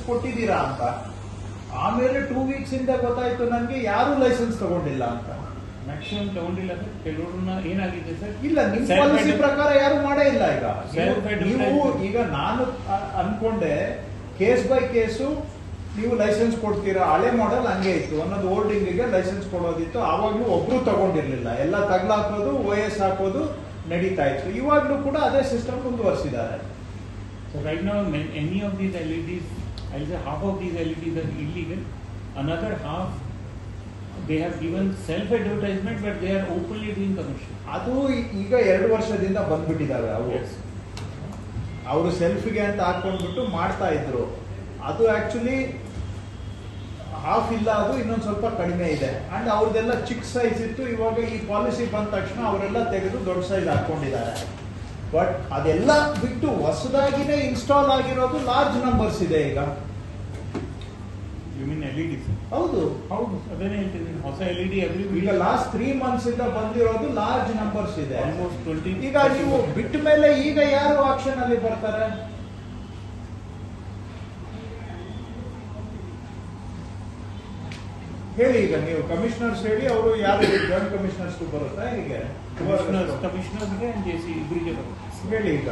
ಕೊಟ್ಟಿದ್ದೀರಾ ಅಂತ. ಆಮೇಲೆ 2 weeks ಇಂದ ಗೊತ್ತಾಯ್ತು ನನಗೆ ಯಾರು ಲೈಸೆನ್ಸ್ ತಗೊಂಡಿಲ್ಲ ಅಂತ. ಮ್ಯಾಕ್ಸಿಮಮ್ ತಗೊಂಡಿಲ್ಲ ಸರ್, ಕೆಲವ್ರನ್ನ ಏನಾಗಿದೆ ಸರ್, ಇಲ್ಲ ನಿಮ್ ಪಾಲಿಸಿ ಪ್ರಕಾರ ಯಾರು ಮಾಡೇ ಇಲ್ಲ. ನೀವು ಈಗ ನಾನು ಅನ್ಕೊಂಡೆ ಕೇಸ್ ಬೈ ಕೇಸು ನೀವು ಲೈಸೆನ್ಸ್ ಕೊಡ್ತೀರಾ, ಹಳೆ ಮಾಡೆಲ್ ಹಂಗೆ ಇತ್ತು, ಅನ್ನೋದು ಹೋಲ್ಡಿಂಗಿಗೆ ಲೈಸೆನ್ಸ್ ಕೊಡೋದಿತ್ತು. ಆವಾಗ್ಲೂ ಒಬ್ರು ತಗೊಂಡಿರ್ಲಿಲ್ಲ, ಎಲ್ಲ ತಗ್ಲಾಕೋದು OS ಹಾಕೋದು ನಡೀತಾ ಇತ್ತು. ಇವಾಗ್ಲೂ ಕೂಡ ಅದೇ ಸಿಸ್ಟಮ್ ಮುಂದುವರಿಸಿದ್ದಾರೆ. So right now any of these LEDs, I'll say half of these LEDs are illegal, another half they have given self advertisement but they are openly doing commercial. ಅದು ಈಗ 2 ವರ್ಷದಿಂದ ಬಂದ್ಬಿಟ್ಟಿದ್ದಾವೆ ಅವು. ಅವರು ಸೆಲ್ಫಿಗೆ ಅಂತ ಹಾಕೊಂಡ್ಬಿಟ್ಟು ಮಾಡ್ತಾ ಇದ್ರು. ಅದು ಆಕ್ಚುಲಿ ಹಾಫ್ ಇಲ್ಲ, ಅದು ಇನ್ನೊಂದು ಸ್ವಲ್ಪ ಕಡಿಮೆ ಇದೆ. ಅಂಡ್ ಅವ್ರದ್ದೆಲ್ಲ ಚಿಕ್ಕ ಸೈಜ್ ಇತ್ತು. ಇವಾಗ ಈ ಪಾಲಿಸಿ ಬಂದ ತಕ್ಷಣ ಅವರೆಲ್ಲ ತೆಗೆದು ದೊಡ್ಡ ಸೈಜ್ ಹಾಕೊಂಡಿದ್ದಾರೆ. ಬಟ್ ಅದೆಲ್ಲ ಬಿಟ್ಟು ಹೊಸದಾಗಿನೇ ಇನ್ಸ್ಟಾಲ್ ಆಗಿರೋದು ಲಾರ್ಜ್ ನಂಬರ್ಸ್ ಇದೆ ಈಗ. You mean LEDs? ಹೌದು ಹೌದು, ಅದೇನೇ ಹೇಳ್ತೀನಿ, ಹೊಸ LED ಈಗ ಲಾಸ್ಟ್ 3 months ಇಂದ ಬಂದಿರೋದು ಲಾರ್ಜ್ ನಂಬರ್ಸ್ ಇದೆ. ಆಲ್ಮೋಸ್ಟ್ 20. ಈಗ ನೀವು ಬಿಟ್ಟ ಮೇಲೆ ಈಗ ಯಾರು ಆಕ್ಷನ್ ಅಲ್ಲಿ ಬರ್ತಾರೆ? ಹೇಳಿ, ಈಗ ನೀವು ಕಮಿಷನರ್ಸ್ ಹೇಳಿ, ಅವರು ಯಾರು ಜಾಯಿಂಟ್ ಕಮಿಷನರ್ಸ್ ಬರುತ್ತಾ? ಹೀಗೆ ಕಮಿಷನರ್ಗೆ JC ಇಬ್ಬರಿಗೆ ಬರುತ್ತೆ ಹೇಳಿ ಈಗ.